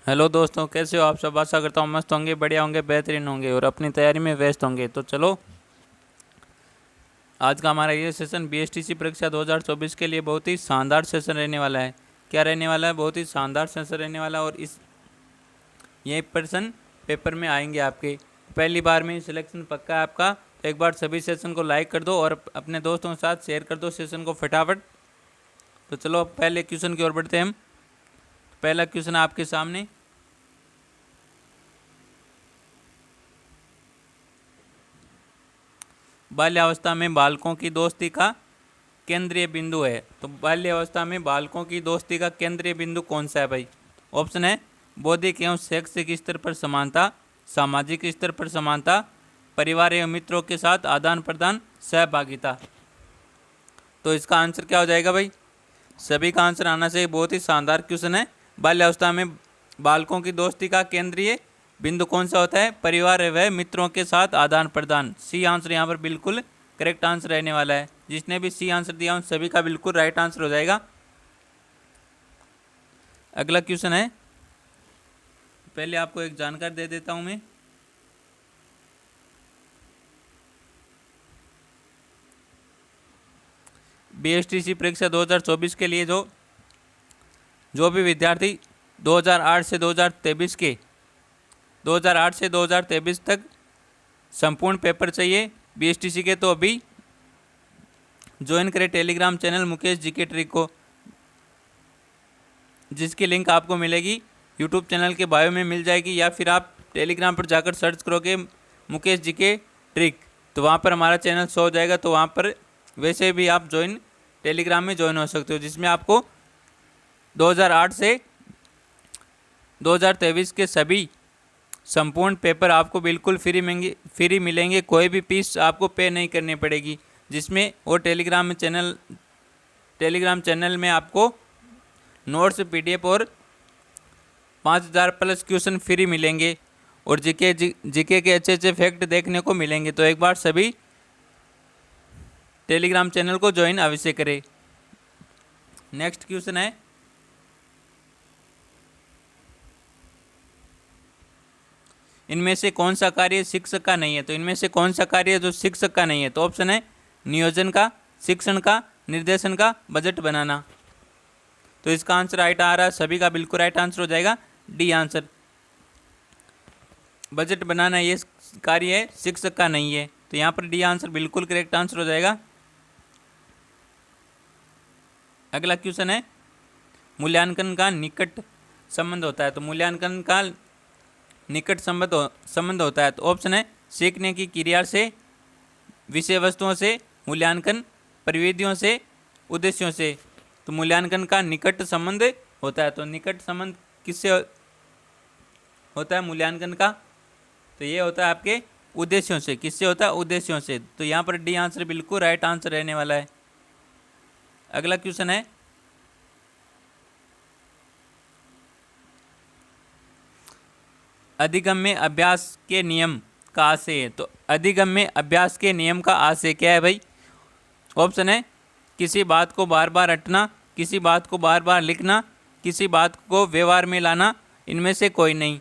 Hello दोस्तों, कैसे हो आप सब। आशा करता हूँ मस्त होंगे, बढ़िया होंगे, बेहतरीन होंगे और अपनी तैयारी में व्यस्त होंगे। तो चलो, आज का हमारा ये सेशन बीएसटीसी परीक्षा 2024 के लिए बहुत ही शानदार सेशन रहने वाला है। क्या रहने वाला है? बहुत ही शानदार सेशन रहने वाला है। और इस ये प्रश्न पेपर में आएंगे आपके। पहली बार में सिलेक्शन पक्का है आपका। तो एक बार सभी सेशन को लाइक कर दो और अपने दोस्तों के साथ शेयर कर दो सेशन को फटाफट। तो चलो पहले क्वेश्चन की ओर बढ़ते हैं हम। पहला क्वेश्चन आपके सामने। बाल्यावस्था में बालकों की दोस्ती का केंद्रीय बिंदु है। तो बाल्यावस्था में बालकों की दोस्ती का केंद्रीय बिंदु कौन सा है भाई? ऑप्शन है बौद्धिक एवं शैक्षिक स्तर पर समानता, सामाजिक स्तर पर समानता, परिवार एवं मित्रों के साथ आदान प्रदान, सहभागिता। तो इसका आंसर क्या हो जाएगा भाई? सभी का आंसर आना चाहिए। बहुत ही शानदार क्वेश्चन है। बाल्यावस्था में बालकों की दोस्ती का केंद्रीय बिंदु कौन सा होता है? परिवार व मित्रों के साथ आदान प्रदान। सी आंसर यहाँ पर बिल्कुल करेक्ट आंसर रहने वाला है। जिसने भी सी आंसर दिया उन सभी का बिल्कुल राइट आंसर हो जाएगा। अगला क्वेश्चन है, पहले आपको एक जानकारी दे देता हूं मैं। बीएसटीसी परीक्षा 2024 के लिए जो भी विद्यार्थी 2008 से 2023 तक संपूर्ण पेपर चाहिए बीएसटीसी के, तो अभी ज्वाइन करें Telegram channel Mukesh GK trick को, जिसकी लिंक आपको मिलेगी यूट्यूब चैनल के बायो में मिल जाएगी, या फिर आप टेलीग्राम पर जाकर सर्च करोगे मुकेश जीके ट्रिक तो वहाँ पर हमारा चैनल शो हो जाएगा। तो वहाँ पर वैसे भी आप टेलीग्राम में ज्वाइन हो सकते हो, जिसमें आपको 2008 से 2023 के सभी संपूर्ण पेपर आपको बिल्कुल फ्री मिलेंगे। कोई भी फीस आपको पे नहीं करनी पड़ेगी। जिसमें वो टेलीग्राम चैनल में आपको नोट्स, पीडीएफ और 5000 प्लस क्वेश्चन फ्री मिलेंगे और जीके के अच्छे अच्छे फैक्ट देखने को मिलेंगे। तो एक बार सभी टेलीग्राम चैनल को ज्वाइन अवश्य करें। नेक्स्ट क्वेश्चन है, इनमें से कौन सा कार्य शिक्षक का नहीं है? तो इनमें से कौन सा कार्य जो शिक्षक का नहीं है? तो ऑप्शन है नियोजन का, शिक्षण का, निर्देशन का, बजट बनाना। तो इसका आंसर राइट आ रहा है, सभी का बिल्कुल राइट आंसर हो जाएगा डी आंसर। बजट बनाना ये कार्य है शिक्षक का नहीं है। तो यहाँ पर डी आंसर बिल्कुल करेक्ट आंसर हो जाएगा। अगला क्वेश्चन है, मूल्यांकन का निकट संबंध होता है। तो मूल्यांकन का निकट संबंध होता है। तो ऑप्शन है सीखने की क्रिया से, विषय वस्तुओं से, मूल्यांकन परिविधियों से, उद्देश्यों से। तो मूल्यांकन का निकट संबंध होता है। तो निकट संबंध किससे होता है मूल्यांकन का? तो ये होता है आपके उद्देश्यों से। किससे होता है? उद्देश्यों से। तो यहाँ पर डी आंसर बिल्कुल राइट आंसर रहने वाला है। अगला क्वेश्चन है, अधिगम्य अभ्यास के नियम का आशय है। तो अधिगम्य अभ्यास के नियम का आशय क्या है भाई? ऑप्शन है किसी बात को बार बार रटना, किसी बात को बार बार लिखना, किसी बात को व्यवहार में लाना, इनमें से कोई नहीं।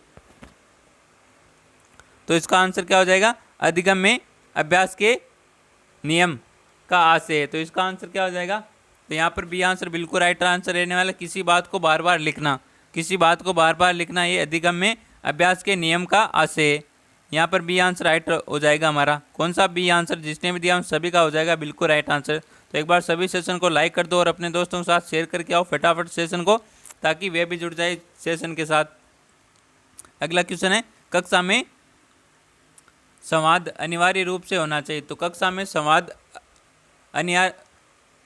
तो इसका आंसर क्या हो जाएगा? अधिगम्य अभ्यास के नियम का आशय है। तो इसका आंसर क्या हो जाएगा? तो यहाँ पर बी आंसर बिल्कुल राइट आंसर रहने वाला। किसी बात को बार बार लिखना, किसी बात को बार बार लिखना, ये अधिगम्य अभ्यास के नियम का आशय है। यहाँ पर बी आंसर राइट हो जाएगा हमारा। कौन सा बी आंसर? जिसने भी दिया उन सभी का हो जाएगा बिल्कुल राइट आंसर। तो एक बार सभी सेशन को लाइक कर दो और अपने दोस्तों के साथ शेयर करके आओ फटाफट सेशन को, ताकि वे भी जुड़ जाए सेशन के साथ। अगला क्वेश्चन है, कक्षा में संवाद अनिवार्य रूप से होना चाहिए। तो कक्षा में संवाद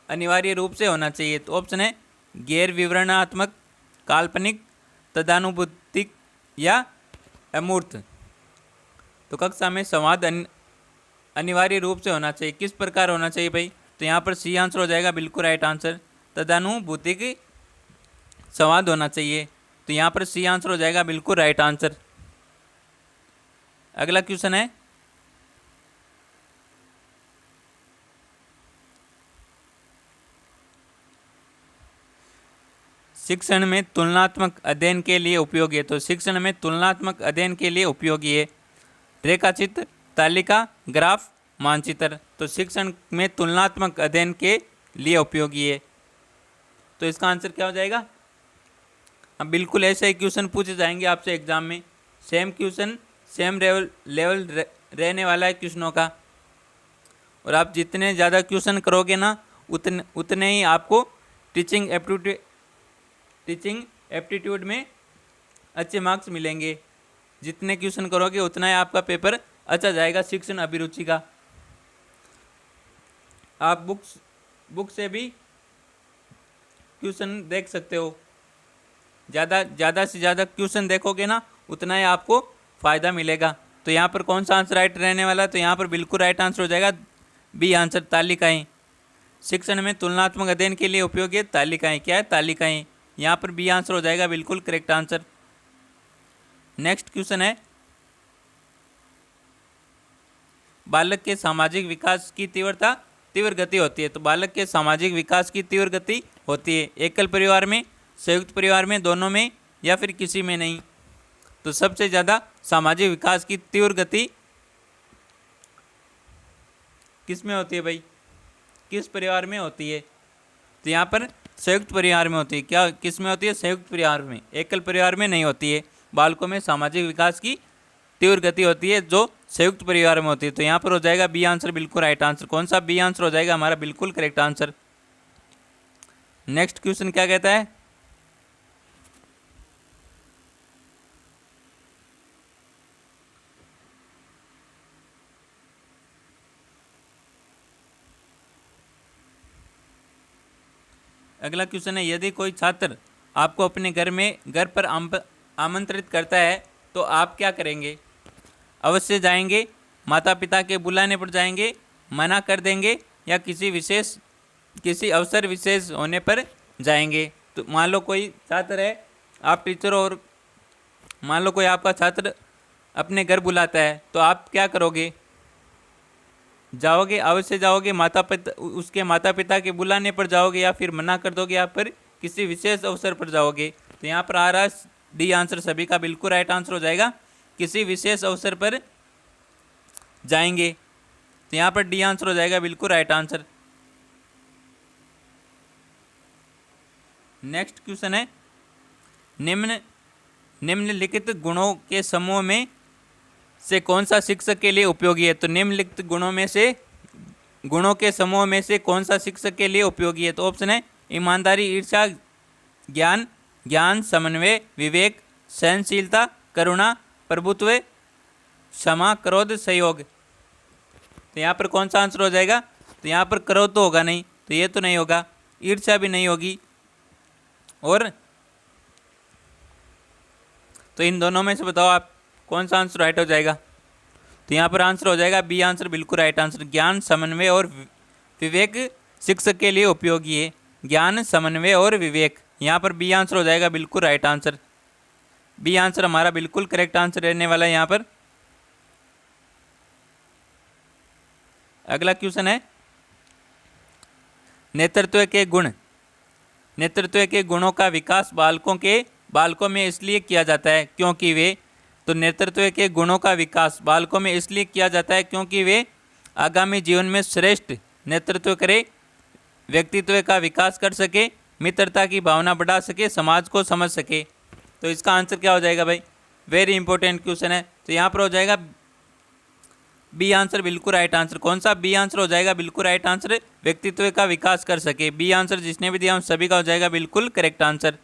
अनिवार्य रूप से होना चाहिए। तो ऑप्शन है गैर विवरणात्मक, काल्पनिक, तदानुभूतिक या अमूर्त। तो कक्षा में संवाद अनिवार्य रूप से होना चाहिए। किस प्रकार होना चाहिए भाई? तो यहाँ पर सी आंसर हो जाएगा बिल्कुल राइट आंसर। तदानुभूतिक संवाद होना चाहिए। तो यहाँ पर सी आंसर हो जाएगा बिल्कुल राइट आंसर। अगला क्वेश्चन है, शिक्षण में तुलनात्मक अध्ययन के लिए उपयोगी है। तो शिक्षण में तुलनात्मक अध्ययन के लिए उपयोगी है रेखाचित्र, तालिका, ग्राफ, मानचित्र। तो शिक्षण में तुलनात्मक अध्ययन के लिए उपयोगी है। तो इसका आंसर क्या हो जाएगा? अब बिल्कुल ऐसे ही क्वेश्चन पूछे जाएंगे आपसे एग्जाम में, सेम क्वेश्चन सेम लेवल रहने वाला है क्वेश्चनों का, और आप जितने ज़्यादा क्वेश्चन करोगे ना उतने ही आपको टीचिंग एप्टीट्यूड में अच्छे मार्क्स मिलेंगे। जितने क्वेश्चन करोगे उतना ही आपका पेपर अच्छा जाएगा शिक्षण अभिरुचि का। आप बुक से भी क्वेश्चन देख सकते हो, ज़्यादा से ज़्यादा क्वेश्चन देखोगे ना उतना ही आपको फ़ायदा मिलेगा। तो यहाँ पर कौन सा आंसर राइट रहने वाला है? तो यहाँ पर बिल्कुल राइट आंसर हो जाएगा बी आंसर, तालिकाएँ। शिक्षण में तुलनात्मक अध्ययन के लिए उपयोगी है तालिकाएँ। क्या है? तालिकाएँ। यहाँ पर बी आंसर हो जाएगा बिल्कुल करेक्ट आंसर। नेक्स्ट क्वेश्चन है, बालक के सामाजिक विकास की तीव्र गति होती है। तो बालक के सामाजिक विकास की तीव्र गति होती है एकल परिवार में, संयुक्त परिवार में, दोनों में, या फिर किसी में नहीं। तो सबसे ज़्यादा सामाजिक विकास की तीव्र गति किस में होती है भाई? किस परिवार में होती है? तो यहाँ पर संयुक्त परिवार में होती है। क्या किस में होती है? संयुक्त परिवार में, एकल परिवार में नहीं होती है। बालकों में सामाजिक विकास की तीव्र गति होती है जो संयुक्त परिवार में होती है। तो यहाँ पर हो जाएगा बी आंसर बिल्कुल राइट आंसर। कौन सा बी आंसर हो जाएगा हमारा बिल्कुल करेक्ट आंसर। नेक्स्ट क्वेश्चन क्या कहता है? अगला क्वेश्चन है, यदि कोई छात्र आपको अपने घर पर आमंत्रित करता है तो आप क्या करेंगे? अवश्य जाएंगे, माता पिता के बुलाने पर जाएंगे, मना कर देंगे, या किसी अवसर विशेष होने पर जाएंगे। तो मान लो कोई छात्र है, आप टीचर, और मान लो कोई आपका छात्र अपने घर बुलाता है तो आप क्या करोगे? जाओगे, अवश्य जाओगे, उसके माता पिता के बुलाने पर जाओगे, या फिर मना कर दोगे, या फिर किसी विशेष अवसर पर जाओगे? तो यहाँ पर आ रहा है डी आंसर सभी का बिल्कुल राइट आंसर हो जाएगा, किसी विशेष अवसर पर जाएंगे। तो यहाँ पर डी आंसर हो जाएगा बिल्कुल राइट आंसर। नेक्स्ट क्वेश्चन है, निम्नलिखित गुणों के समूह में से कौन सा शिक्षक के लिए उपयोगी है? तो निम्नलिखित गुणों के समूह में से कौन सा शिक्षक के लिए उपयोगी है? तो ऑप्शन है ईमानदारी, ईर्ष्या, ज्ञान, समन्वय, विवेक, सहनशीलता, करुणा, प्रभुत्व, क्षमा, क्रोध, सहयोग। तो यहाँ पर कौन सा आंसर हो जाएगा? तो यहाँ पर क्रोध तो होगा नहीं, तो ये तो नहीं होगा, ईर्ष्या भी नहीं होगी, और तो इन दोनों में से बताओ आप कौन सा आंसर राइट हो जाएगा? तो यहाँ पर आंसर हो जाएगा बी आंसर बिल्कुल राइट आंसर। ज्ञान, समन्वय और विवेक शिक्षक के लिए उपयोगी है। ज्ञान, समन्वय और विवेक, यहाँ पर बी आंसर हो जाएगा बिल्कुल राइट आंसर। बी आंसर हमारा बिल्कुल करेक्ट आंसर रहने वाला है यहाँ पर। अगला क्वेश्चन है, नेतृत्व के गुणों का विकास बालकों में इसलिए किया जाता है क्योंकि वे तो नेतृत्व के गुणों का विकास बालकों में इसलिए किया जाता है क्योंकि वे आगामी जीवन में श्रेष्ठ नेतृत्व करे, व्यक्तित्व का विकास कर सके, मित्रता की भावना बढ़ा सके, समाज को समझ सके। तो इसका आंसर क्या हो जाएगा भाई? वेरी इंपॉर्टेंट क्वेश्चन है। तो यहाँ पर हो जाएगा बी आंसर बिल्कुल राइट आंसर। कौन सा बी आंसर हो जाएगा बिल्कुल राइट आंसर? व्यक्तित्व का विकास कर सके। बी आंसर जिसने भी दिया उन सभी का हो जाएगा बिल्कुल करेक्ट आंसर।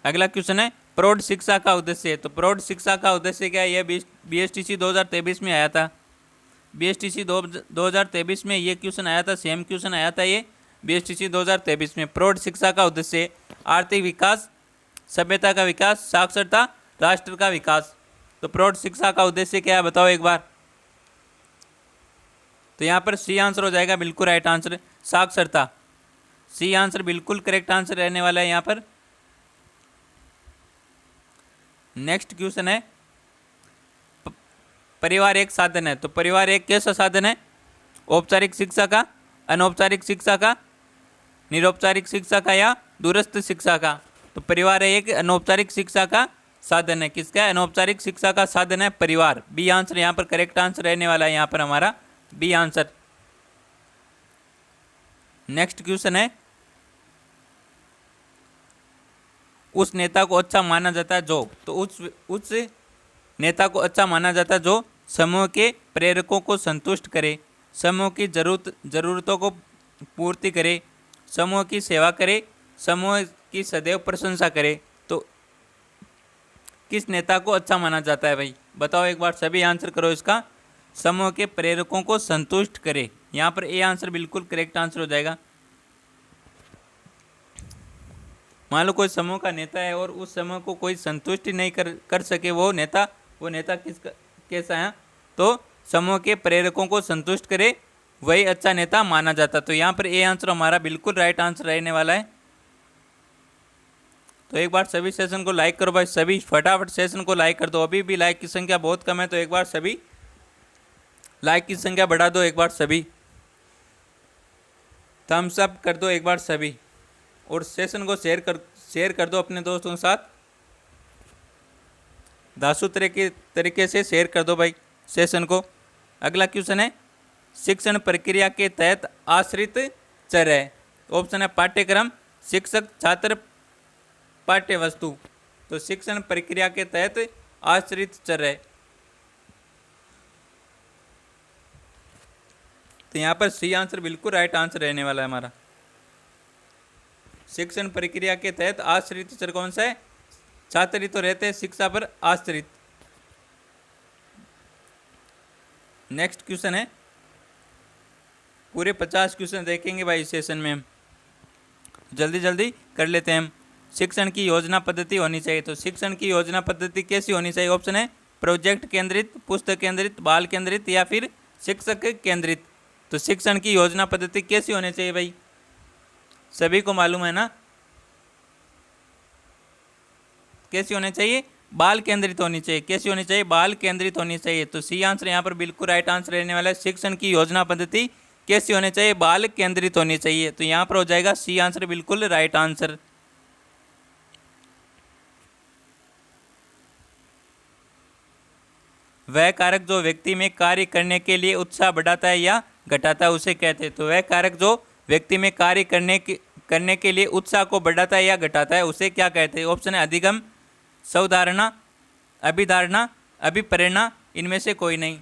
अगला क्वेश्चन है, प्रौढ़ शिक्षा का उद्देश्य है। तो प्रौढ़ शिक्षा का उद्देश्य क्या है? यह BSTC 2023 में आया था। BSTC 2023 में ये क्वेश्चन आया था, सेम क्वेश्चन आया था ये BSTC 2023 में। प्रौढ़ शिक्षा का उद्देश्य आर्थिक विकास, सभ्यता का विकास, साक्षरता, राष्ट्र का विकास। तो प्रौढ़ शिक्षा का उद्देश्य क्या है बताओ एक बार? तो यहाँ पर सी आंसर हो जाएगा बिल्कुल राइट आंसर, साक्षरता। सी आंसर बिल्कुल करेक्ट आंसर रहने वाला है यहाँ पर। नेक्स्ट क्वेश्चन है, परिवार एक साधन है। तो परिवार एक कैसा साधन है? औपचारिक शिक्षा का, अनौपचारिक शिक्षा का, निरौपचारिक शिक्षा का या दूरस्थ शिक्षा का? तो परिवार है एक अनौपचारिक शिक्षा का साधन है। किसका है? अनौपचारिक शिक्षा का साधन है परिवार। बी आंसर यहाँ पर करेक्ट आंसर रहने वाला है, यहाँ पर हमारा बी आंसर। नेक्स्ट क्वेश्चन है, उस नेता को अच्छा माना जाता है जो, तो उस नेता को अच्छा माना जाता है जो समूह के प्रेरकों को संतुष्ट करे, समूह की जरूरतों को पूर्ति करे, समूह की सेवा करे, समूह की सदैव प्रशंसा करे। तो किस नेता को अच्छा माना जाता है भाई? बताओ एक बार, सभी आंसर करो इसका। समूह के प्रेरकों को संतुष्ट करे, यहाँ पर ए आंसर बिल्कुल करेक्ट आंसर हो जाएगा। मान लो कोई समूह का नेता है और उस समूह को कोई संतुष्टि नहीं कर सके, वो नेता कैसा है? तो समूह के प्रेरकों को संतुष्ट करे, वही अच्छा नेता माना जाता। तो यहाँ पर ए आंसर हमारा बिल्कुल राइट आंसर रहने वाला है। तो एक बार सभी सेशन को लाइक करो भाई, सभी फटाफट सेशन को लाइक कर दो। अभी भी लाइक की संख्या बहुत कम है, तो एक बार सभी लाइक की संख्या बढ़ा दो एक बार सभी, थम्स अप कर दो एक बार सभी, और सेशन को शेयर कर दो अपने दोस्तों के साथ। दासु तरीके से शेयर कर दो भाई सेशन को। अगला क्वेश्चन है, शिक्षण प्रक्रिया के तहत आश्रित चर है। ऑप्शन है पाठ्यक्रम, शिक्षक, छात्र, पाठ्य वस्तु। तो शिक्षण प्रक्रिया के तहत आश्रित चर है, तो यहाँ पर सी आंसर बिल्कुल राइट आंसर रहने वाला है हमारा। शिक्षण प्रक्रिया के तहत आश्रित चर कौन सा है? छात्र ही तो रहते हैं शिक्षा पर आश्रित। नेक्स्ट क्वेश्चन है, पूरे 50 क्वेश्चन देखेंगे भाई इस सेशन में हम, जल्दी जल्दी कर लेते हैं हम। शिक्षण की योजना पद्धति होनी चाहिए, तो शिक्षण की योजना पद्धति कैसी होनी चाहिए? ऑप्शन है प्रोजेक्ट केंद्रित, पुस्तक केंद्रित, बाल केंद्रित या फिर शिक्षक केंद्रित। तो शिक्षण की योजना पद्धति कैसी होनी चाहिए भाई? सभी को मालूम है ना, कैसी होनी चाहिए? बाल केंद्रित होनी चाहिए। कैसी होनी चाहिए? बाल केंद्रित होनी चाहिए। तो सी आंसर यहाँ पर बिल्कुल राइट आंसर रहने वाला है। शिक्षण की योजना पद्धति कैसी होनी चाहिए? बाल केंद्रित होनी चाहिए। तो यहाँ पर हो जाएगा सी आंसर बिल्कुल राइट आंसर। वह कारक जो व्यक्ति में कार्य करने के लिए उत्साह बढ़ाता है या घटाता है उसे कहते हैं। तो वह कारक जो व्यक्ति में कार्य करने के लिए उत्साह को बढ़ाता है या घटाता है उसे क्या कहते हैं? ऑप्शन है अधिगम, स्वधारणा, अभिधारणा, अभिप्रेरणा, इनमें से कोई नहीं।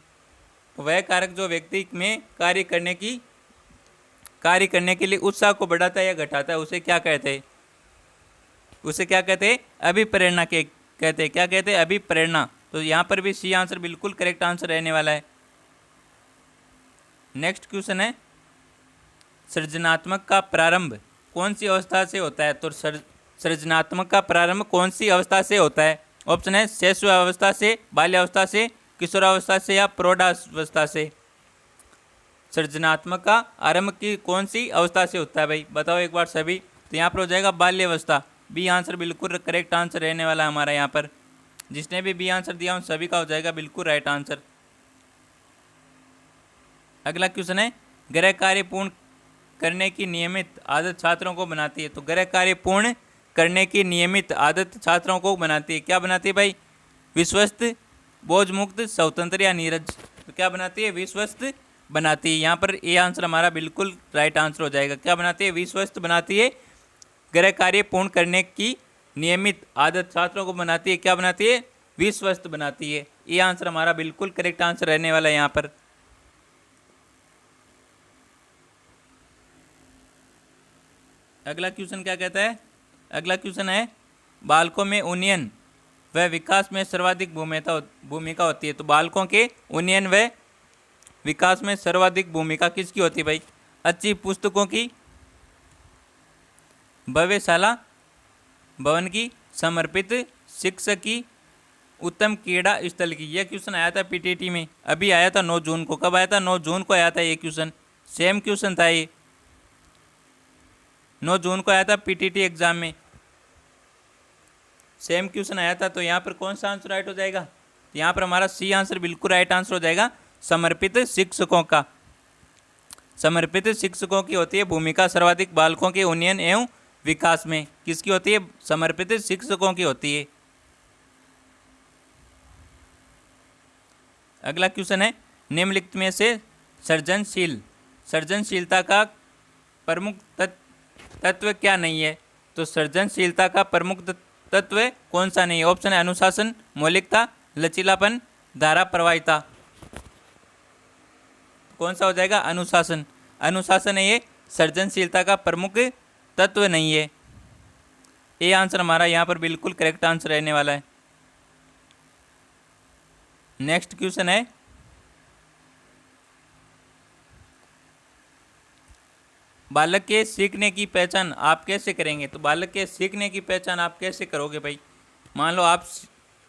तो वह कारक जो व्यक्ति में कार्य करने के लिए उत्साह को बढ़ाता है या घटाता है उसे क्या कहते हैं? उसे क्या कहते हैं? अभिप्रेरणा के कहते हैं। क्या कहते हैं? अभिप्रेरणा। तो यहाँ पर भी सी आंसर बिल्कुल करेक्ट आंसर रहने वाला है। नेक्स्ट क्वेश्चन है, सृजनात्मक का प्रारंभ कौन सी अवस्था से होता है? तो सृजनात्मक का प्रारंभ कौन सी अवस्था से होता है? ऑप्शन है शैशवावस्था से, बाल्यावस्था से, किशोरावस्था से या प्रौढ़ावस्था से। सृजनात्मक का आरंभ की कौन सी अवस्था से होता है भाई? बताओ एक बार सभी। तो यहाँ पर हो जाएगा बाल्यावस्था। बी आंसर बिल्कुल करेक्ट आंसर रहने वाला है हमारा यहाँ पर। जिसने भी बी आंसर दिया उन सभी का हो जाएगा बिल्कुल राइट आंसर। अगला क्वेश्चन है, गृह कार्य पूर्ण करने की नियमित आदत छात्रों को बनाती है। तो गृह कार्य पूर्ण करने की नियमित आदत छात्रों को बनाती है। क्या बनाती है भाई? विश्वस्त, बोझमुक्त, स्वतंत्र या नीरज। तो क्या बनाती है? विश्वस्त बनाती है। यहाँ पर ए आंसर हमारा बिल्कुल राइट आंसर हो जाएगा। क्या बनाती है? विश्वस्त बनाती है। गृह कार्य पूर्ण करने की नियमित आदत छात्रों को बनाती है। क्या बनाती है? विश्वस्त बनाती है। ये आंसर हमारा बिल्कुल करेक्ट आंसर रहने वाला है यहाँ पर। अगला क्वेश्चन क्या कहता है? अगला क्वेश्चन है, बालकों में उन्नयन व विकास में सर्वाधिक भूमिका होती है। तो बालकों के उन्नयन व विकास में सर्वाधिक भूमिका किसकी होती है भाई? अच्छी पुस्तकों की, भव्यशाला भवन की, समर्पित शिक्षक की, उत्तम क्रीड़ा स्थल की। यह क्वेश्चन आया था पीटीटी में, अभी आया था 9 जून को। कब आया था? 9 जून को आया था ये क्वेश्चन। सेम क्वेश्चन था ये, 9 जून को आया था पीटीटी एग्जाम में, सेम क्वेश्चन आया था। तो यहाँ पर कौन सा आंसर राइट हो जाएगा? तो यहाँ पर हमारा सी आंसर बिल्कुल राइट आंसर हो जाएगा, समर्पित शिक्षकों का। समर्पित शिक्षकों की होती है भूमिका सर्वाधिक बालकों के उन्नयन एवं विकास में। किसकी होती है? समर्पित शिक्षकों की होती है। अगला क्वेश्चन है, निम्नलिखित में से सृजनशीलता का प्रमुख तत्व क्या नहीं है? तो सृजनशीलता का प्रमुख तत्व कौन सा नहीं है? ऑप्शन है अनुशासन, मौलिकता, लचीलापन, धारा प्रवाहिता। कौन सा हो जाएगा? अनुशासन। अनुशासन है ये सृजनशीलता का प्रमुख तत्व नहीं है। ये आंसर हमारा यहाँ पर बिल्कुल करेक्ट आंसर रहने वाला है। नेक्स्ट क्वेश्चन है, बालक के सीखने की पहचान आप कैसे करेंगे? तो बालक के सीखने की पहचान आप कैसे करोगे भाई? मान लो आप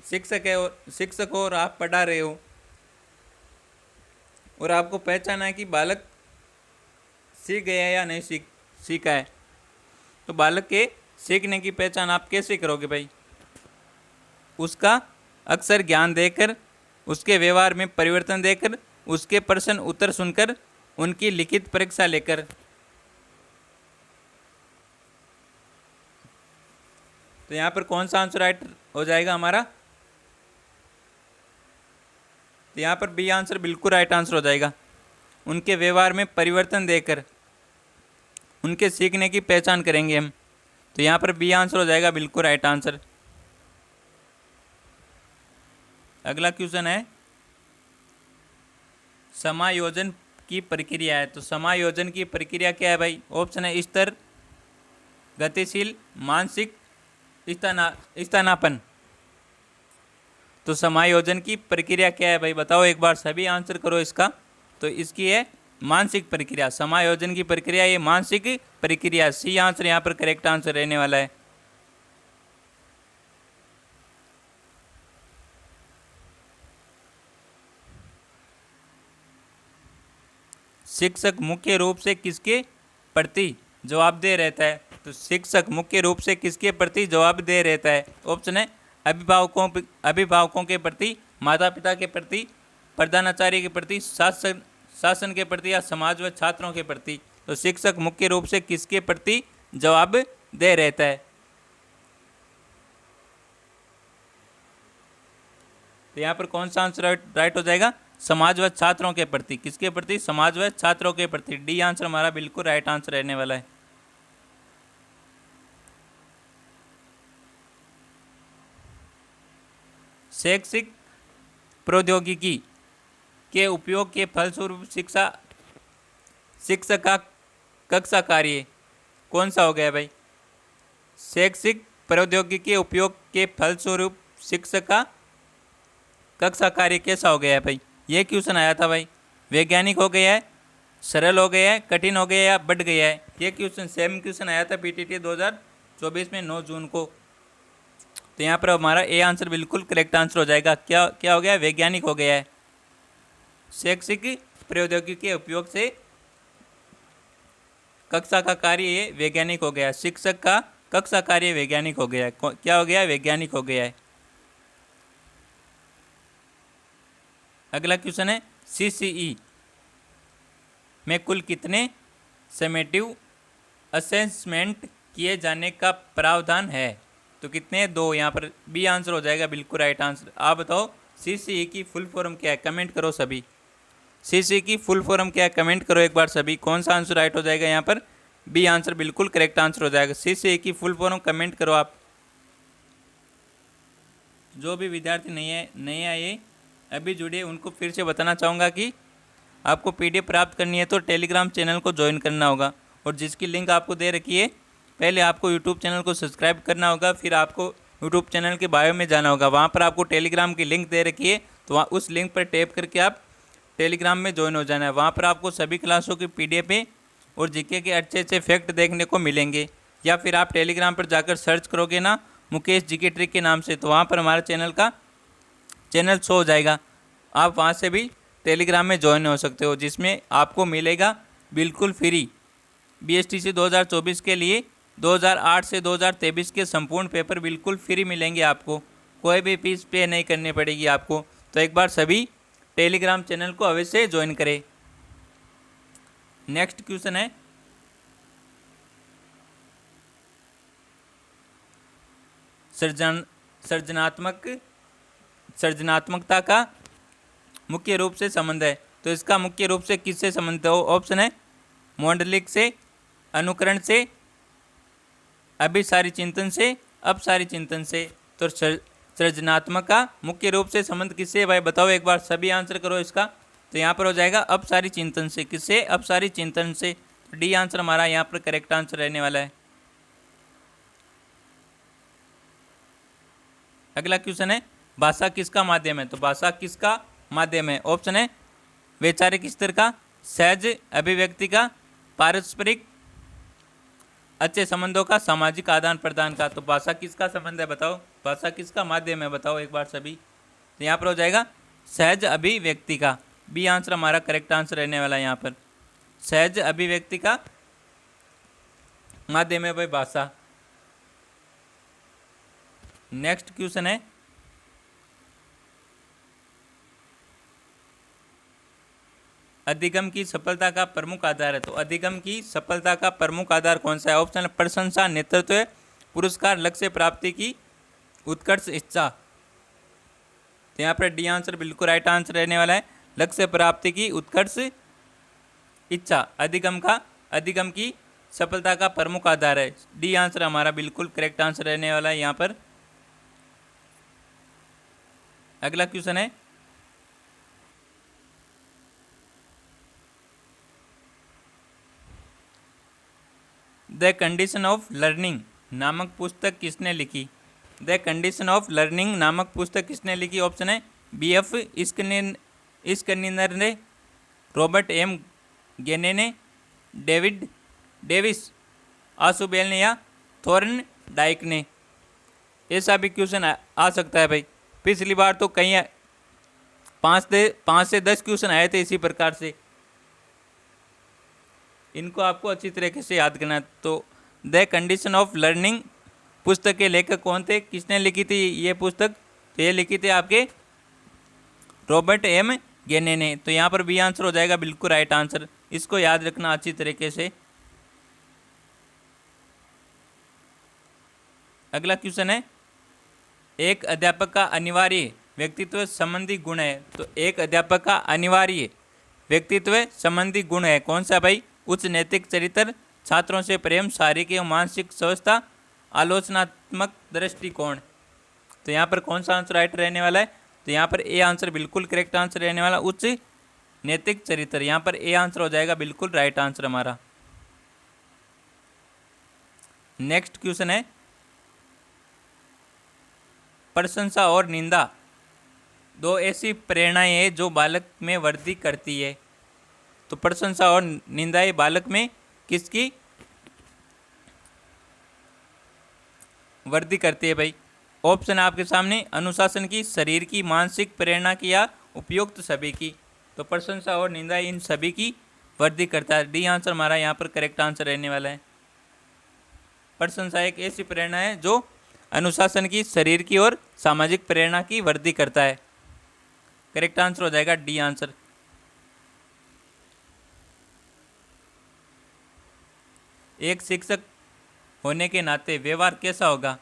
शिक्षक हो और आप पढ़ा रहे हो और आपको पहचाना है कि बालक सीख गया है या नहीं सीखा है, तो बालक के सीखने की पहचान आप कैसे करोगे भाई? उसका अक्सर ज्ञान देकर, उसके व्यवहार में परिवर्तन देकर, उसके प्रश्न उत्तर सुनकर, उनकी लिखित परीक्षा लेकर। तो यहाँ पर कौन सा आंसर राइट हो जाएगा हमारा? तो यहाँ पर बी आंसर बिल्कुल राइट आंसर हो जाएगा। उनके व्यवहार में परिवर्तन देकर उनके सीखने की पहचान करेंगे हम। तो यहाँ पर बी आंसर हो जाएगा बिल्कुल राइट आंसर। अगला क्वेश्चन है, समायोजन की प्रक्रिया है। तो समायोजन की प्रक्रिया क्या है भाई? ऑप्शन है स्तर, गतिशील, मानसिक, स्थानापन्न। तो समायोजन की प्रक्रिया क्या है भाई? बताओ एक बार, सभी आंसर करो इसका। तो इसकी है मानसिक प्रक्रिया। समायोजन की प्रक्रिया ये मानसिक प्रक्रिया। सी आंसर यहाँ पर करेक्ट आंसर रहने वाला है। शिक्षक मुख्य रूप से किसके प्रति जवाबदेह रहता है? तो शिक्षक मुख्य रूप से किसके प्रति जवाबदेह रहता है? ऑप्शन है अभिभावकों के प्रति, माता पिता के प्रति, प्रधानाचार्य के प्रति, शासन के प्रति, या समाज व छात्रों के प्रति। तो शिक्षक मुख्य रूप से किसके प्रति जवाबदेह रहता है? तो यहाँ पर कौन सा आंसर राइट हो जाएगा? समाज व छात्रों के प्रति। किसके प्रति? समाज व छात्रों के प्रति। डी आंसर हमारा बिल्कुल राइट आंसर रहने वाला है। शैक्षिक प्रौद्योगिकी के उपयोग के फलस्वरूप शिक्षक का कक्षा कार्य कौन सा हो गया भाई? शैक्षिक प्रौद्योगिकी के उपयोग के फलस्वरूप शिक्षक का कक्षा कार्य कैसा हो गया है भाई? ये क्वेश्चन आया था भाई। वैज्ञानिक हो गया है, सरल हो गया है, कठिन हो गया है, या बढ़ गया है? ये क्वेश्चन सेम क्वेश्चन आया था पीटीटी 2024 में 9 जून को। तो यहाँ पर हमारा ए आंसर बिल्कुल करेक्ट आंसर हो जाएगा। क्या हो गया? वैज्ञानिक हो गया है। शैक्षिक प्रौद्योगिकी के उपयोग से कक्षा का कार्य ये वैज्ञानिक हो गया। शिक्षक का कक्षा कार्य वैज्ञानिक हो गया है। क्या हो गया? वैज्ञानिक हो गया है। अगला क्वेश्चन है, सीसीई में कुल कितने समेटिव असेसमेंट किए जाने का प्रावधान है? तो कितने? 2। यहाँ पर बी आंसर हो जाएगा बिल्कुल राइट आंसर। आप बताओ सीसीई की फुल फॉर्म क्या है? कमेंट करो सभी। सीसीई की फुल फॉर्म क्या है? कमेंट करो एक बार सभी। कौन सा आंसर राइट हो जाएगा? यहाँ पर बी आंसर बिल्कुल करेक्ट आंसर हो जाएगा। सीसीई की फुल फॉर्म कमेंट करो आप। जो भी विद्यार्थी नए आए अभी जुड़े, उनको फिर से बताना चाहूँगा कि आपको पीडीएफ प्राप्त करनी है तो टेलीग्राम चैनल को ज्वाइन करना होगा, और जिसकी लिंक आपको दे रखी है। पहले आपको यूट्यूब चैनल को सब्सक्राइब करना होगा, फिर आपको यूट्यूब चैनल के बायो में जाना होगा। वहाँ पर आपको टेलीग्राम की लिंक दे रखी है, तो वहाँ उस लिंक पर टैप करके आप टेलीग्राम में ज्वाइन हो जाना है। वहाँ पर आपको सभी क्लासों की पीडीएफ और जीके के अच्छे अच्छे फैक्ट देखने को मिलेंगे। या फिर आप टेलीग्राम पर जाकर सर्च करोगे ना मुकेश जीके ट्रिक के नाम से, तो वहाँ पर हमारा चैनल शो हो जाएगा। आप वहाँ से भी टेलीग्राम में ज्वाइन हो सकते हो, जिसमें आपको मिलेगा बिल्कुल फ्री बीएसटीसी 2024 के लिए 2008 से 2023 के संपूर्ण पेपर बिल्कुल फ्री मिलेंगे आपको। कोई भी फीस पे नहीं करनी पड़ेगी आपको। तो एक बार सभी टेलीग्राम चैनल को अवश्य ज्वाइन करें। नेक्स्ट क्वेश्चन है सृजनात्मकता का मुख्य रूप से संबंध है। तो इसका मुख्य रूप से किससे संबंध है? ऑप्शन है मौलिक से, अनुकरण से, अभिसारी चिंतन से, अपसारी चिंतन से। तो सृजनात्मक का मुख्य रूप से संबंध किससे है भाई बताओ एक बार, सभी आंसर करो इसका। तो यहाँ पर हो जाएगा अपसारी चिंतन से। किससे? अपसारी चिंतन से। डी आंसर हमारा यहाँ पर करेक्ट आंसर रहने वाला है। अगला क्वेश्चन है भाषा किसका माध्यम है? तो भाषा किसका माध्यम है? ऑप्शन है वैचारिक स्तर का, सहज अभिव्यक्ति का, पारस्परिक अच्छे संबंधों का, सामाजिक आदान प्रदान का। तो भाषा किसका संबंध है बताओ, भाषा किसका माध्यम है बताओ एक बार सभी। तो यहाँ पर हो जाएगा सहज अभिव्यक्ति का। बी आंसर हमारा करेक्ट आंसर रहने वाला है यहाँ पर। सहज अभिव्यक्ति का माध्यम है भाई भाषा। नेक्स्ट क्वेश्चन है अधिगम की सफलता का प्रमुख आधार है। तो अधिगम की सफलता का प्रमुख आधार कौन सा है? ऑप्शन है प्रशंसा, नेतृत्व, पुरस्कार, लक्ष्य प्राप्ति की उत्कर्ष इच्छा। तो यहाँ पर डी आंसर बिल्कुल राइट आंसर रहने वाला है। लक्ष्य प्राप्ति की उत्कर्ष इच्छा अधिगम की सफलता का प्रमुख आधार है। डी आंसर हमारा बिल्कुल करेक्ट आंसर रहने वाला है यहाँ पर। अगला क्वेश्चन है द कंडीशन ऑफ लर्निंग नामक पुस्तक किसने लिखी? द कंडीशन ऑफ लर्निंग नामक पुस्तक किसने लिखी? ऑप्शन है B.F. स्किनर ने, रॉबर्ट M. गेने ने, डेविड डेविस आशुबेल ने या थॉर्न डाइक ने। ऐसा भी क्वेश्चन आ सकता है भाई। पिछली बार तो कहीं 5 से 10 क्वेश्चन आए थे इसी प्रकार से। इनको आपको अच्छी तरीके से याद करना है। तो द कंडीशन ऑफ लर्निंग पुस्तक के लेखक कौन थे? किसने लिखी थी ये पुस्तक? तो ये लिखी थी आपके रॉबर्ट एम गेने ने। तो यहाँ पर बी आंसर हो जाएगा बिल्कुल राइट आंसर। इसको याद रखना अच्छी तरीके से। अगला क्वेश्चन है एक अध्यापक का अनिवार्य व्यक्तित्व संबंधी गुण है। तो एक अध्यापक का अनिवार्य व्यक्तित्व संबंधी गुण है कौन सा भाई? उच्च नैतिक चरित्र, छात्रों से प्रेम, शारीरिक एवं मानसिक स्वस्थता, आलोचनात्मक दृष्टिकोण। तो यहाँ पर कौन सा आंसर राइट रहने वाला है? तो यहाँ पर ए आंसर बिल्कुल करेक्ट आंसर रहने वाला, उच्च नैतिक चरित्र। यहाँ पर ए आंसर हो जाएगा बिल्कुल राइट आंसर हमारा। नेक्स्ट क्वेश्चन है प्रशंसा और निंदा दो ऐसी प्रेरणाएं हैं जो बालक में वृद्धि करती है। तो प्रशंसा और निंदाएं बालक में किसकी वृद्धि करती है भाई? ऑप्शन आपके सामने अनुशासन की, शरीर की, मानसिक प्रेरणा की या उपयुक्त सभी की। तो प्रशंसा और निंदा इन सभी की वृद्धि करता है। डी आंसर हमारा यहाँ पर करेक्ट आंसर रहने वाला है। प्रशंसा एक ऐसी प्रेरणा है जो अनुशासन की, शरीर की और सामाजिक प्रेरणा की वृद्धि करता है। करेक्ट आंसर हो जाएगा डी आंसर। एक शिक्षक होने के नाते व्यवहार कैसा होगा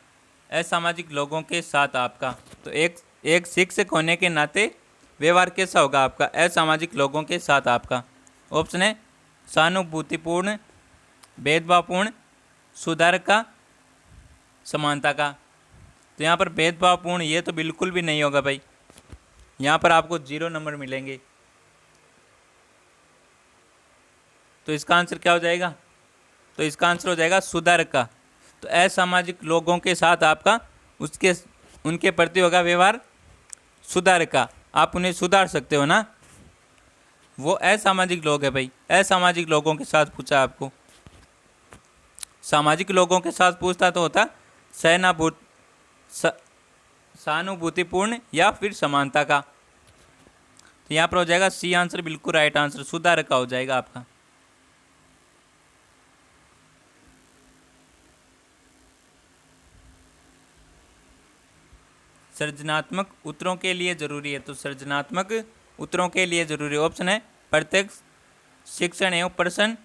असामाजिक लोगों के साथ आपका? तो एक शिक्षक होने के नाते व्यवहार कैसा होगा आपका असामाजिक लोगों के साथ आपका? ऑप्शन है सहानुभूतिपूर्ण, भेदभावपूर्ण, सुधारक का, समानता का। तो यहाँ पर भेदभावपूर्ण ये तो बिल्कुल भी नहीं होगा भाई। यहाँ पर आपको 0 नंबर मिलेंगे। तो इसका आंसर क्या हो जाएगा? तो इसका आंसर हो जाएगा सुधारक का। तो असामाजिक लोगों के साथ आपका उनके प्रति होगा व्यवहार सुधारक का। आप उन्हें सुधार सकते हो ना, वो असामाजिक लोग है भाई। असामाजिक लोगों के साथ पूछा आपको, सामाजिक लोगों के साथ पूछता तो होता सहानुभूतिपूर्ण या फिर समानता का। तो यहाँ पर हो जाएगा सी आंसर बिल्कुल राइट आंसर, सुधारक का हो जाएगा आपका। सृजनात्मक उत्तरों के लिए जरूरी है। तो सृजनात्मक उत्तरों के लिए जरूरी ऑप्शन है प्रत्यक्ष शिक्षण एवं प्रश्न,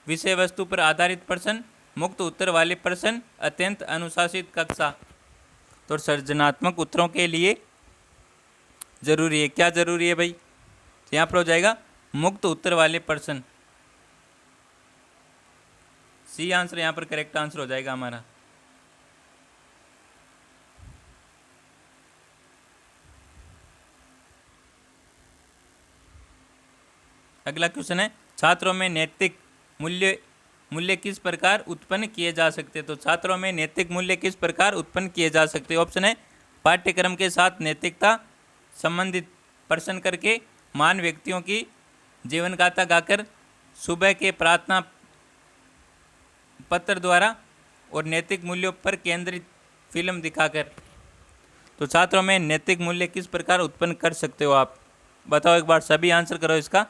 विषय वस्तु पर आधारित प्रश्न, मुक्त उत्तर वाले प्रश्न, अत्यंत अनुशासित कक्षा। तो सृजनात्मक उत्तरों के लिए जरूरी है, क्या जरूरी है भाई? तो यहाँ पर हो जाएगा मुक्त उत्तर वाले प्रश्न। सी आंसर यहाँ पर करेक्ट आंसर हो जाएगा हमारा। अगला क्वेश्चन है, छात्रों में नैतिक मूल्य किस प्रकार उत्पन्न किए जा सकते हैं? तो छात्रों में नैतिक मूल्य किस प्रकार उत्पन्न किए जा सकते हैं? ऑप्शन है, पाठ्यक्रम के साथ नैतिकता संबंधित प्रश्न करके, महान व्यक्तियों की जीवन गाथा गाकर, सुबह के प्रार्थना पत्र द्वारा और नैतिक मूल्यों पर केंद्रित फिल्म दिखाकर। तो छात्रों में नैतिक मूल्य किस प्रकार उत्पन्न कर सकते हो आप? बताओ एक बार, सभी आंसर करो इसका।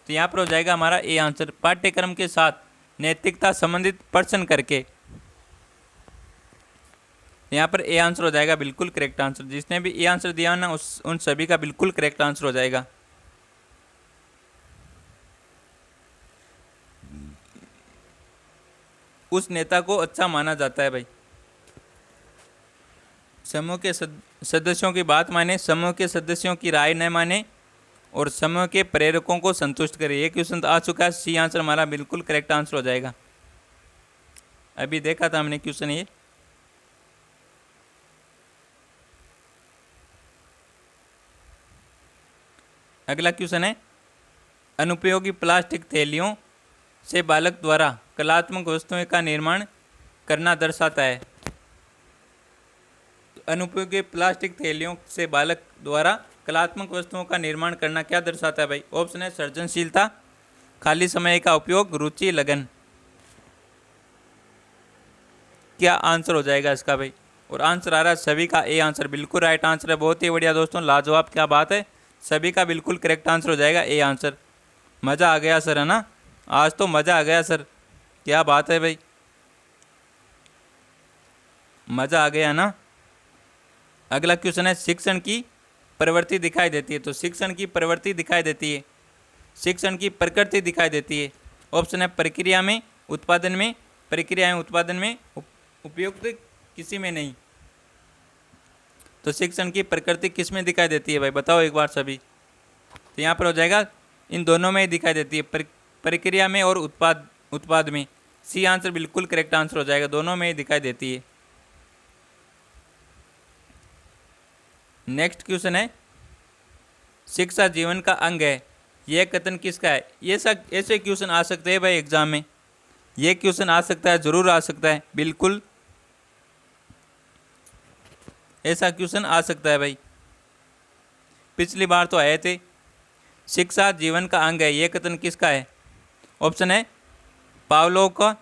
तो यहाँ पर हो जाएगा हमारा ए आंसर, पाठ्यक्रम के साथ नैतिकता संबंधित प्रश्न करके। यहाँ पर ए आंसर हो जाएगा बिल्कुल करेक्ट आंसर। जिसने भी ए आंसर दिया ना उन सभी का बिल्कुल करेक्ट आंसर हो जाएगा। उस नेता को अच्छा माना जाता है भाई। समूह के सदस्यों की बात माने, समूह के सदस्यों की राय न माने और समूह के प्रेरकों को संतुष्ट करे। ये क्वेश्चन आ चुका है, सी आंसर हमारा बिल्कुल करेक्ट आंसर हो जाएगा। अभी देखा था हमने क्वेश्चन ये। अगला क्वेश्चन है, अनुपयोगी प्लास्टिक थैलियों से बालक द्वारा कलात्मक वस्तुओं का निर्माण करना दर्शाता है। अनुपयोगी प्लास्टिक थैलियों से बालक द्वारा कलात्मक वस्तुओं का निर्माण करना क्या दर्शाता है भाई? ऑप्शन है, सृजनशीलता, खाली समय का उपयोग, रुचि, लगन। क्या आंसर हो जाएगा इसका भाई? और आंसर आ रहा है सभी का ए आंसर, बिल्कुल राइट आंसर है। बहुत ही बढ़िया दोस्तों, लाजवाब, क्या बात है। सभी का बिल्कुल करेक्ट आंसर हो जाएगा ए आंसर। मज़ा आ गया सर, है ना? आज तो मज़ा आ गया सर, क्या बात है भाई, मज़ा आ गया ना। अगला क्वेश्चन है, शिक्षण की प्रवृत्ति दिखाई देती है। तो शिक्षण की प्रवृत्ति दिखाई देती है, शिक्षण की प्रकृति दिखाई देती है। ऑप्शन है, प्रक्रिया में, उत्पादन में, प्रक्रिया में उत्पादन में, उपयुक्त किसी में नहीं। तो शिक्षण की प्रकृति किस में दिखाई देती है भाई? बताओ एक बार सभी। तो यहाँ पर हो जाएगा इन दोनों में ही दिखाई देती है, प्रक्रिया में और उत्पाद में। सी आंसर बिल्कुल करेक्ट आंसर हो जाएगा, दोनों में ही दिखाई देती है। नेक्स्ट क्वेश्चन है, शिक्षा जीवन का अंग है, यह कथन किसका है? ये सब ऐसे क्वेश्चन आ सकते हैं भाई एग्जाम में, ये क्वेश्चन आ सकता है, जरूर आ सकता है, बिल्कुल ऐसा क्वेश्चन आ सकता है भाई। पिछली बार तो आए थे, शिक्षा जीवन का अंग है, यह कथन किसका है? ऑप्शन है, पावलोव का,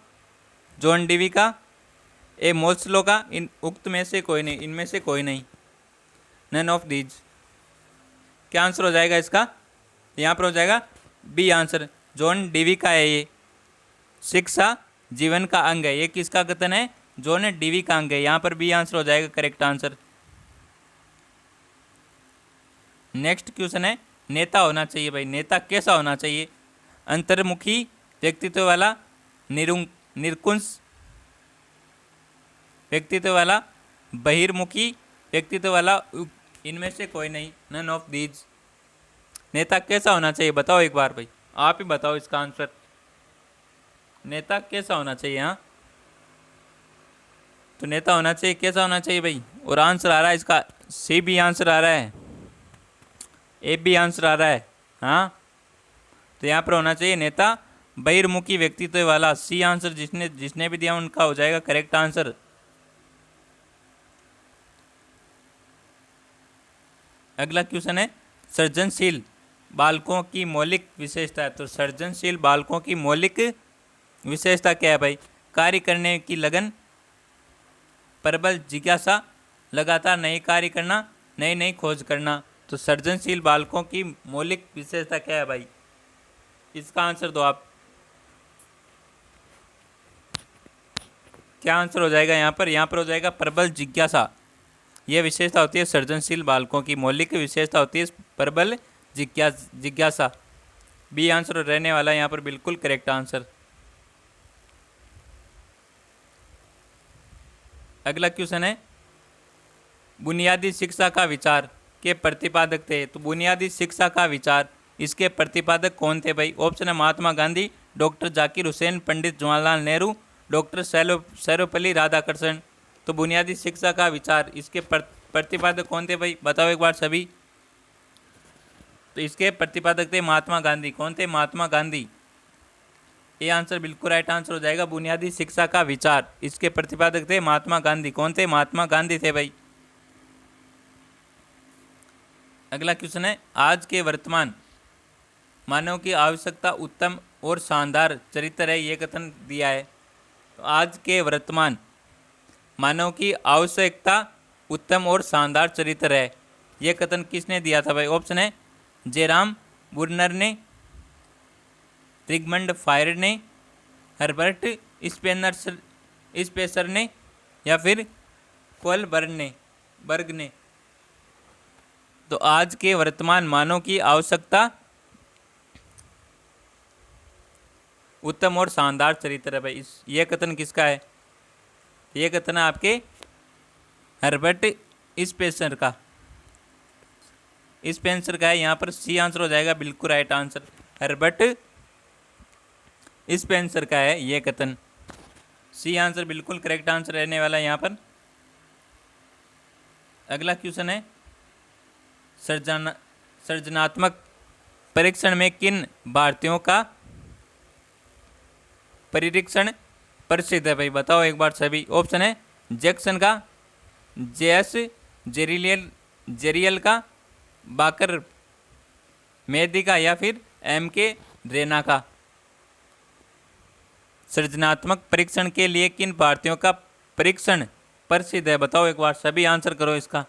जॉन डीवी का, ए मोस्लो का, इन उक्त में से कोई नहीं, इनमें से कोई नहीं, नन ऑफ दीज। क्या आंसर हो जाएगा इसका? यहाँ पर हो जाएगा बी आंसर, जॉन डीवी का है ये। शिक्षा जीवन का अंग है, ये किसका कथन है? जॉन डीवी का अंग है। यहाँ पर बी आंसर हो जाएगा करेक्ट आंसर। नेक्स्ट क्वेश्चन है, नेता होना चाहिए भाई, नेता कैसा होना चाहिए? अंतर्मुखी व्यक्तित्व वाला, निरकुंश व्यक्तित्व वाला, बहिर्मुखी व्यक्तित्व वाला, इनमें से कोई नहीं, नन ऑफ दीज। नेता कैसा होना चाहिए बताओ एक बार भाई, आप ही बताओ इसका आंसर। नेता कैसा होना चाहिए? हाँ, तो नेता होना चाहिए, कैसा होना चाहिए भाई? और आंसर आ रहा है इसका, सी भी आंसर आ रहा है, ए भी आंसर आ रहा है। हाँ, तो यहाँ पर होना चाहिए नेता बहिर्मुखी व्यक्तित्व वाला। सी आंसर जिसने भी दिया उनका हो जाएगा करेक्ट आंसर। अगला क्वेश्चन है, सृजनशील बालकों की मौलिक विशेषता है। तो सृजनशील बालकों की मौलिक विशेषता क्या है भाई? कार्य करने की लगन, प्रबल जिज्ञासा, लगातार नए कार्य करना, नई नई खोज करना। तो सृजनशील बालकों की मौलिक विशेषता क्या है भाई? इसका आंसर दो आप। क्या आंसर हो जाएगा यहाँ पर? यहाँ पर हो जाएगा प्रबल जिज्ञासा। यह विशेषता होती है सृजनशील बालकों की, मौलिक विशेषता होती है प्रबल जिज्ञासा। बी आंसर रहने वाला है यहाँ पर बिल्कुल करेक्ट आंसर। अगला क्वेश्चन है, बुनियादी शिक्षा का विचार के प्रतिपादक थे। तो बुनियादी शिक्षा का विचार, इसके प्रतिपादक कौन थे भाई? ऑप्शन है महात्मा गांधी, डॉक्टर जाकिर हुसैन, पंडित जवाहरलाल नेहरू, डॉक्टर सर्वपल्ली राधाकृष्णन। तो बुनियादी शिक्षा का विचार, इसके प्रतिपादक कौन थे भाई? बताओ एक बार सभी। तो इसके प्रतिपादक थे महात्मा गांधी। कौन थे? महात्मा गांधी। ये आंसर बिल्कुल राइट आंसर हो जाएगा। बुनियादी शिक्षा का विचार, इसके प्रतिपादक थे महात्मा गांधी। कौन थे? महात्मा गांधी थे भाई। अगला क्वेश्चन है, आज के वर्तमान मानव की आवश्यकता उत्तम और शानदार चरित्र है, ये कथन दिया है। तो आज के वर्तमान मानव की आवश्यकता उत्तम और शानदार चरित्र है, ये कथन किसने दिया था भाई? ऑप्शन है जेराम बुर्नर ने, रिगमंड फायर ने, हर्बर्ट स्पेसर ने, या फिर बर्ग ने। तो आज के वर्तमान मानव की आवश्यकता उत्तम और शानदार चरित्र है भाई। ये कथन किसका है? ये कथन है आपके हर्बर्ट स्पेंसर का। स्पेंसर का है, यहाँ पर सी आंसर हो जाएगा बिल्कुल राइट आंसर। हर्बर्ट स्पेंसर का है ये कथन। सी आंसर बिल्कुल करेक्ट आंसर रहने वाला है यहाँ पर। अगला क्वेश्चन है, सृजनात्मक परीक्षण में किन भारतीयों का परीक्षण प्रसिद्ध है भाई? बताओ एक बार सभी। ऑप्शन है जैक्सन का, जेएस जेरियल का, बाकर मेहदी का, या फिर एमके रेना का। सृजनात्मक परीक्षण के लिए किन भारतीयों का परीक्षण प्रसिद्ध है? बताओ एक बार सभी, आंसर करो इसका।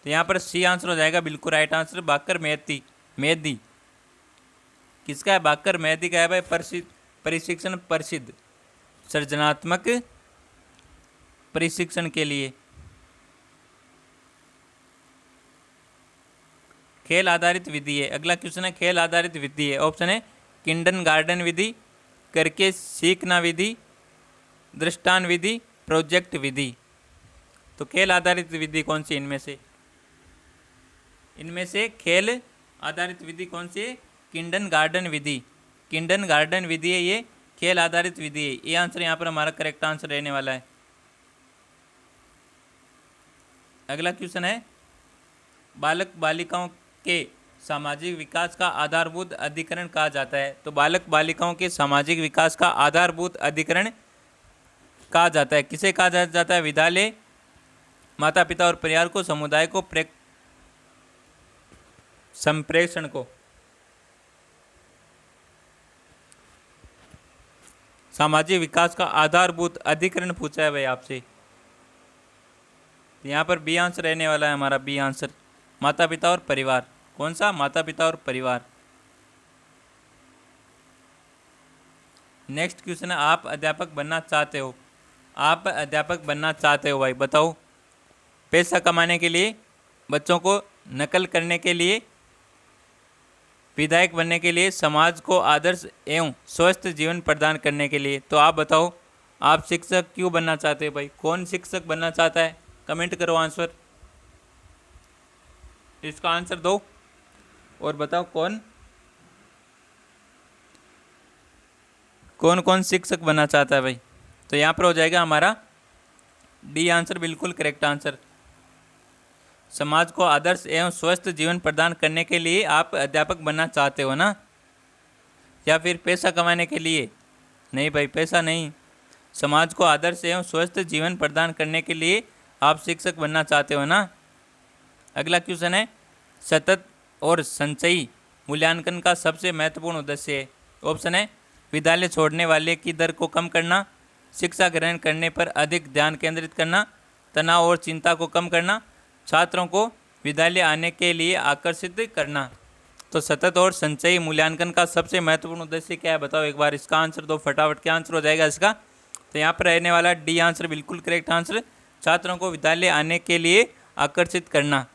तो यहाँ पर सी आंसर हो जाएगा बिल्कुल राइट आंसर, बाकर मेहदी। किसका है? बाकर मेहदी का है भाई प्रशिक्षण प्रसिद्ध सृजनात्मक प्रशिक्षण के लिए। खेल आधारित विधि है। अगला क्वेश्चन है, खेल आधारित विधि है। ऑप्शन है किंडरगार्टन विधि, करके सीखना विधि, दृष्टांत विधि, प्रोजेक्ट विधि। तो खेल आधारित विधि कौन सी इनमें से? इनमें से खेल आधारित विधि कौन सी है? किंडरगार्टन विधि। किंडरगार्टन विधि है ये, खेल आधारित विधि है। ये आंसर यहाँ पर हमारा करेक्ट आंसर रहने वाला है। अगला क्वेश्चन है, बालक बालिकाओं के सामाजिक विकास का आधारभूत अधिकरण कहा जाता है। तो बालक बालिकाओं के सामाजिक विकास का आधारभूत अधिकरण कहा जाता है, किसे कहा जाता है? विद्यालय, माता पिता और परिवार को, समुदाय को, संप्रेषण को। सामाजिक विकास का आधारभूत अधिकरण पूछा है भाई आपसे। यहाँ पर बी आंसर रहने वाला है हमारा, बी आंसर, माता पिता और परिवार। कौन सा? माता पिता और परिवार। नेक्स्ट क्वेश्चन है, आप अध्यापक बनना चाहते हो। आप अध्यापक बनना चाहते हो भाई, बताओ। पैसा कमाने के लिए, बच्चों को नकल करने के लिए, विधायक बनने के लिए, समाज को आदर्श एवं स्वस्थ जीवन प्रदान करने के लिए। तो आप बताओ, आप शिक्षक क्यों बनना चाहते हो भाई? कौन शिक्षक बनना चाहता है? कमेंट करो आंसर, इसका आंसर दो और बताओ कौन कौन शिक्षक बनना चाहता है भाई। तो यहाँ पर हो जाएगा हमारा डी आंसर बिल्कुल करेक्ट आंसर। समाज को आदर्श एवं स्वस्थ जीवन प्रदान करने के लिए आप अध्यापक बनना चाहते हो ना, या फिर पैसा कमाने के लिए? नहीं भाई, पैसा नहीं। समाज को आदर्श एवं स्वस्थ जीवन प्रदान करने के लिए आप शिक्षक बनना चाहते हो ना। अगला क्वेश्चन है, सतत और संचयी मूल्यांकन का सबसे महत्वपूर्ण उद्देश्य है। ऑप्शन है विद्यालय छोड़ने वाले की दर को कम करना, शिक्षा ग्रहण करने पर अधिक ध्यान केंद्रित करना, तनाव और चिंता को कम करना, छात्रों को विद्यालय आने के लिए आकर्षित करना। तो सतत और संचयी मूल्यांकन का सबसे महत्वपूर्ण उद्देश्य क्या है? बताओ एक बार, इसका आंसर दो फटाफट। क्या आंसर हो जाएगा इसका? तो यहाँ पर रहने वाला डी आंसर बिल्कुल करेक्ट आंसर, छात्रों को विद्यालय आने के लिए आकर्षित करना।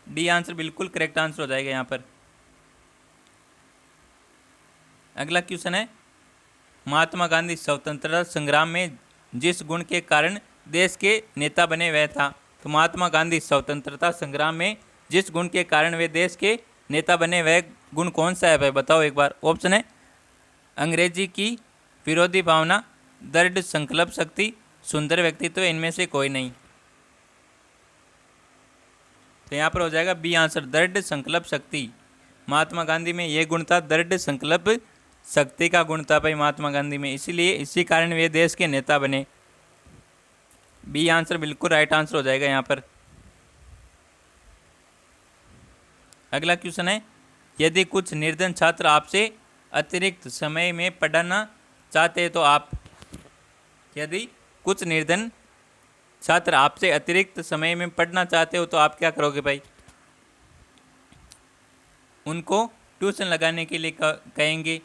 डी आंसर बिल्कुल करेक्ट आंसर हो जाएगा यहाँ पर। अगला क्वेश्चन है, महात्मा गांधी स्वतंत्रता संग्राम में जिस गुण के कारण देश के नेता बने वह था। तो महात्मा गांधी स्वतंत्रता संग्राम में जिस गुण के कारण वे देश के नेता बने वह गुण कौन सा है भाई, बताओ एक बार। ऑप्शन है अंग्रेजी की विरोधी भावना, दृढ़ संकल्प शक्ति, सुंदर व्यक्तित्व, इनमें से कोई नहीं। तो यहाँ पर हो जाएगा बी आंसर, दृढ़ संकल्प शक्ति। महात्मा गांधी में यह गुण था, दृढ़ संकल्प शक्ति का गुण था भाई महात्मा गांधी में, इसीलिए इसी कारण वे देश के नेता बने। बी आंसर बिल्कुल राइट आंसर हो जाएगा यहाँ पर। अगला क्वेश्चन है, यदि कुछ निर्धन छात्र आपसे अतिरिक्त समय में पढ़ना चाहते हैं तो आप, यदि कुछ निर्धन छात्र आपसे अतिरिक्त समय में पढ़ना चाहते हो तो आप क्या करोगे भाई। उनको ट्यूशन लगाने के लिए कहेंगे,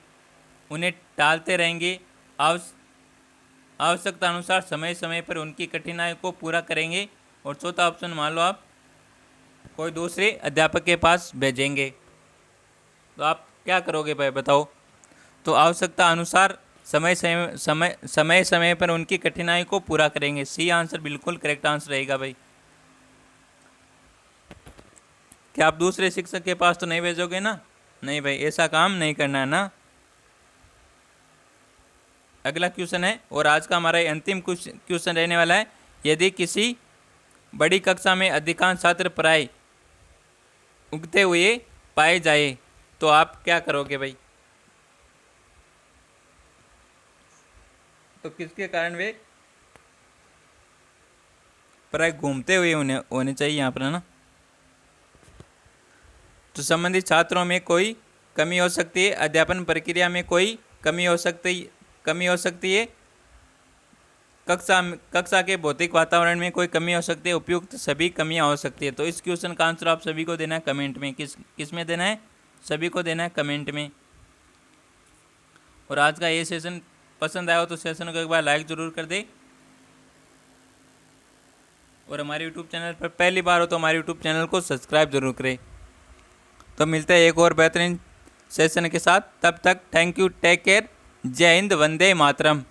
उन्हें टालते रहेंगे, आवश्यकता अनुसार समय समय पर उनकी कठिनाई को पूरा करेंगे, और चौथा ऑप्शन मान लो आप कोई दूसरे अध्यापक के पास भेजेंगे। तो आप क्या करोगे भाई बताओ। तो आवश्यकता अनुसार समय समय पर उनकी कठिनाई को पूरा करेंगे। सी आंसर बिल्कुल करेक्ट आंसर रहेगा भाई। क्या आप दूसरे शिक्षक के पास तो नहीं भेजोगे ना? नहीं भाई, ऐसा काम नहीं करना है ना। अगला क्वेश्चन है, और आज का हमारा अंतिम क्वेश्चन रहने वाला है, यदि किसी बड़ी कक्षा में अधिकांश छात्र पढ़ाई उगते हुए पाए जाए तो आप क्या करोगे भाई। तो किसके कारण वे पढ़ाई घूमते हुए होने चाहिए यहाँ पर, है ना। तो संबंधित छात्रों में कोई कमी हो सकती है, अध्यापन प्रक्रिया में कोई कमी हो सकती है, कक्षा के भौतिक वातावरण में कोई कमी हो सकती है, उपयुक्त सभी कमियां हो सकती है। तो इस क्वेश्चन का आंसर आप सभी को देना है कमेंट में। किस में देना है? सभी को देना है कमेंट में। और आज का ये सेशन पसंद आया हो तो सेशन को एक बार लाइक ज़रूर कर दे, और हमारे यूट्यूब चैनल पर पहली बार हो तो हमारे यूट्यूब चैनल को सब्सक्राइब जरूर करें। तो मिलते हैं एक और बेहतरीन सेशन के साथ, तब तक थैंक यू, टेक केयर, जय हिंद, वंदे मातरम।